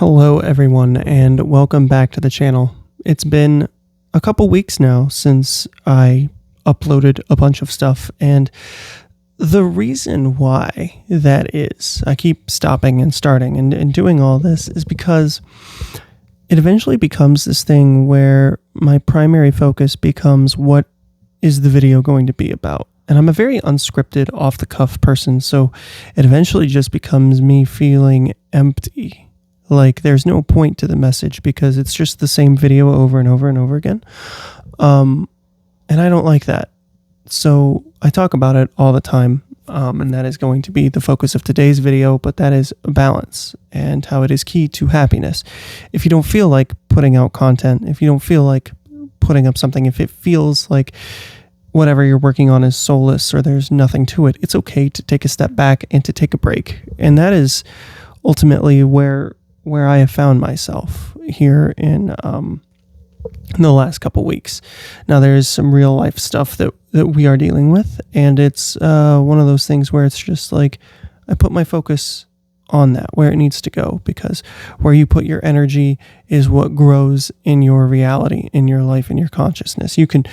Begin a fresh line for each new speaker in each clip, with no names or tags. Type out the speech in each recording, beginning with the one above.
Hello everyone and welcome back to the channel. It's been a couple weeks now since I uploaded a bunch of stuff, and the reason why that is, I keep stopping and starting and doing all this, is because it eventually becomes this thing where my primary focus becomes what is the video going to be about. And I'm a very unscripted, off-the-cuff person, so it eventually just becomes me feeling empty. Like there's no point to the message because it's just the same video over and over and over again. And I don't like that. So I talk about it all the time. And that is going to be the focus of today's video, but that is balance and how it is key to happiness. If you don't feel like putting out content, if you don't feel like putting up something, if it feels like whatever you're working on is soulless or there's nothing to it, it's okay to take a step back and to take a break. And that is ultimately where I have found myself here in the last couple weeks. Now there's some real life stuff that we are dealing with, and it's one of those things where it's just like I put my focus on that, where it needs to go, because where you put your energy is what grows in your reality, in your life, in your consciousness. You can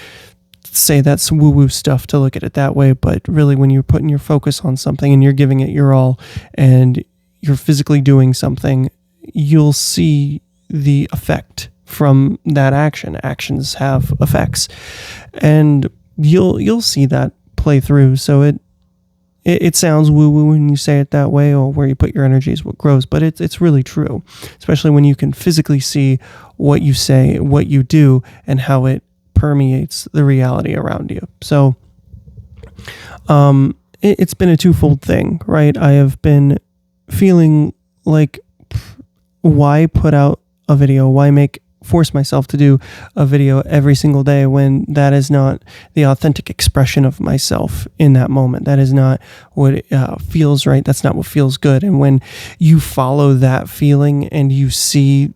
say that's woo-woo stuff to look at it that way, but really when you're putting your focus on something and you're giving it your all and you're physically doing something, you'll see the effect from that action. Actions have effects, and you'll see that play through. So it sounds woo-woo when you say it that way, or where you put your energy is what grows, but it's really true, especially when you can physically see what you say, what you do, and how it permeates the reality around you. So it's been a twofold thing, right? I have been feeling like, why put out a video? Why force myself to do a video every single day when that is not the authentic expression of myself in that moment? That is not what feels right. That's not what feels good. And when you follow that feeling and you see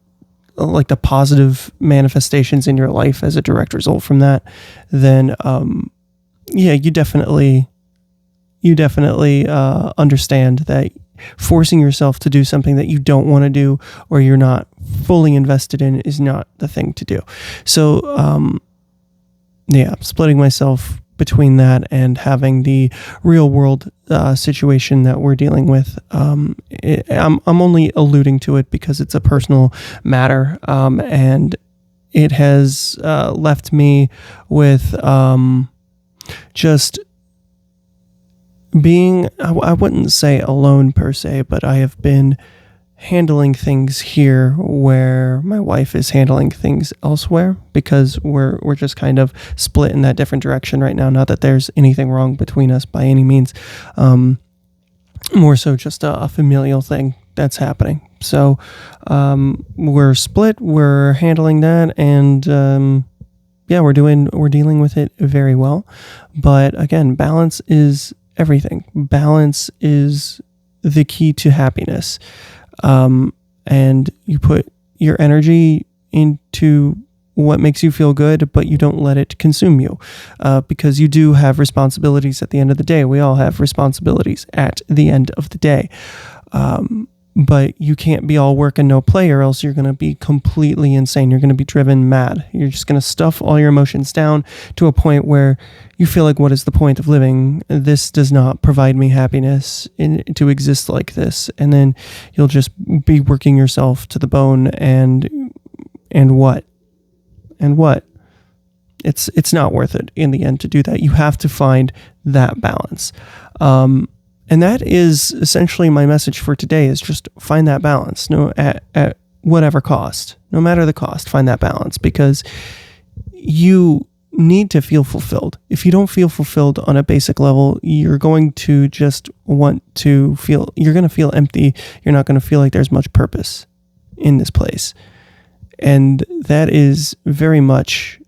like the positive manifestations in your life as a direct result from that, then yeah, you definitely understand that forcing yourself to do something that you don't want to do or you're not fully invested in is not the thing to do. So yeah, splitting myself between that and having the real world situation that we're dealing with, I'm only alluding to it because it's a personal matter, and it has left me with just being, I wouldn't say alone per se, but I have been handling things here where my wife is handling things elsewhere, because we're just kind of split in that different direction right now. Not that there's anything wrong between us by any means, more so just a familial thing that's happening. So we're split, we're handling that, and yeah, we're dealing with it very well. But again, balance is everything. Balance is the key to happiness. And you put your energy into what makes you feel good, but you don't let it consume you, because you do have responsibilities at the end of the day. We all have responsibilities at the end of the day. But you can't be all work and no play, or else you're going to be completely insane. You're going to be driven mad. You're just going to stuff all your emotions down to a point where you feel like, what is the point of living? This does not provide me happiness to exist like this. And then you'll just be working yourself to the bone, and what? It's not worth it in the end to do that. You have to find that balance. And that is essentially my message for today, is just find that balance, at whatever cost, no matter the cost, find that balance, because you need to feel fulfilled. If you don't feel fulfilled on a basic level, you're going to just you're going to feel empty. You're not going to feel like there's much purpose in this place. And that is very much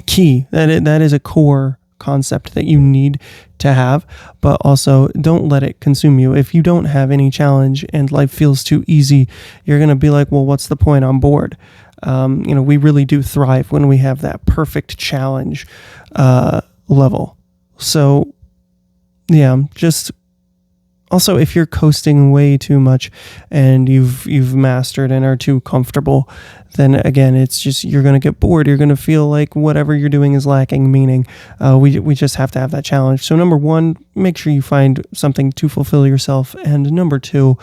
key. That is a core concept that you need to have, but also don't let it consume you. If you don't have any challenge and life feels too easy, you're going to be like, well, what's the point? I'm bored. We really do thrive when we have that perfect challenge level. So yeah, just Also, if you're coasting way too much and you've mastered and are too comfortable, then again, it's just you're going to get bored. You're going to feel like whatever you're doing is lacking meaning. We just have to have that challenge. So number one, make sure you find something to fulfill yourself. And number two,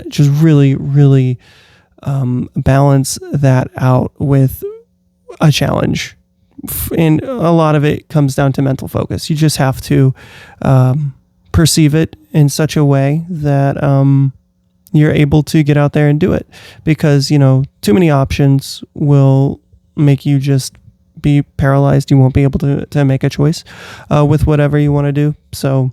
just really, really balance that out with a challenge. And a lot of it comes down to mental focus. You just have to perceive it in such a way that you're able to get out there and do it, because too many options will make you just be paralyzed. You won't be able to make a choice with whatever you want to do. So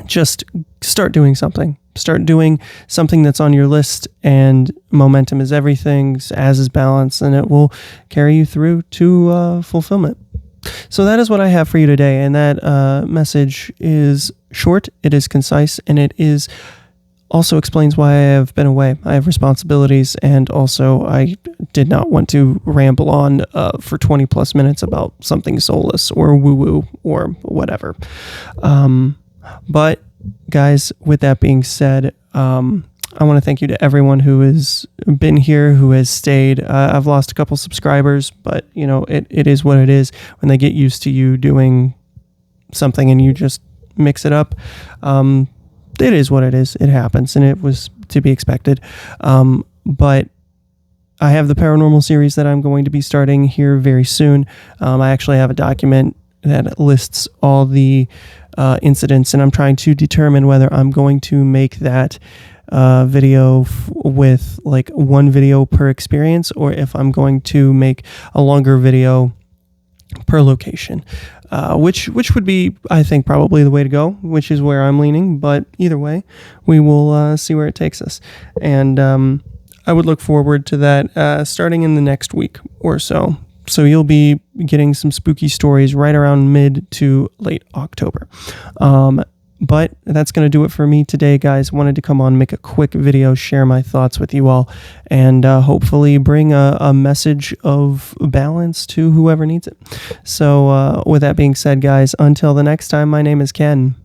just start doing something that's on your list, and momentum is everything, as is balance, and it will carry you through to fulfillment. So that is what I have for you today, and that message is short, it is concise, and it is also explains why I have been away. I have responsibilities, and also I did not want to ramble on for 20 plus minutes about something soulless or woo-woo or whatever. But guys, with that being said, I want to thank you to everyone who has been here, who has stayed. I've lost a couple subscribers, but it is what it is. When they get used to you doing something and you just mix it up, it is what it is. It happens, and it was to be expected. But I have the paranormal series that I'm going to be starting here very soon. I actually have a document that lists all the incidents, and I'm trying to determine whether I'm going to make that video with like one video per experience, or if I'm going to make a longer video per location, which would be, I think, probably the way to go, which is where I'm leaning. But either way, we will see where it takes us. And I would look forward to that starting in the next week or so. So you'll be getting some spooky stories right around mid to late October. But that's going to do it for me today, guys. Wanted to come on, make a quick video, share my thoughts with you all, and hopefully bring a message of balance to whoever needs it. So with that being said, guys, until the next time, my name is Ken,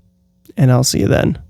and I'll see you then.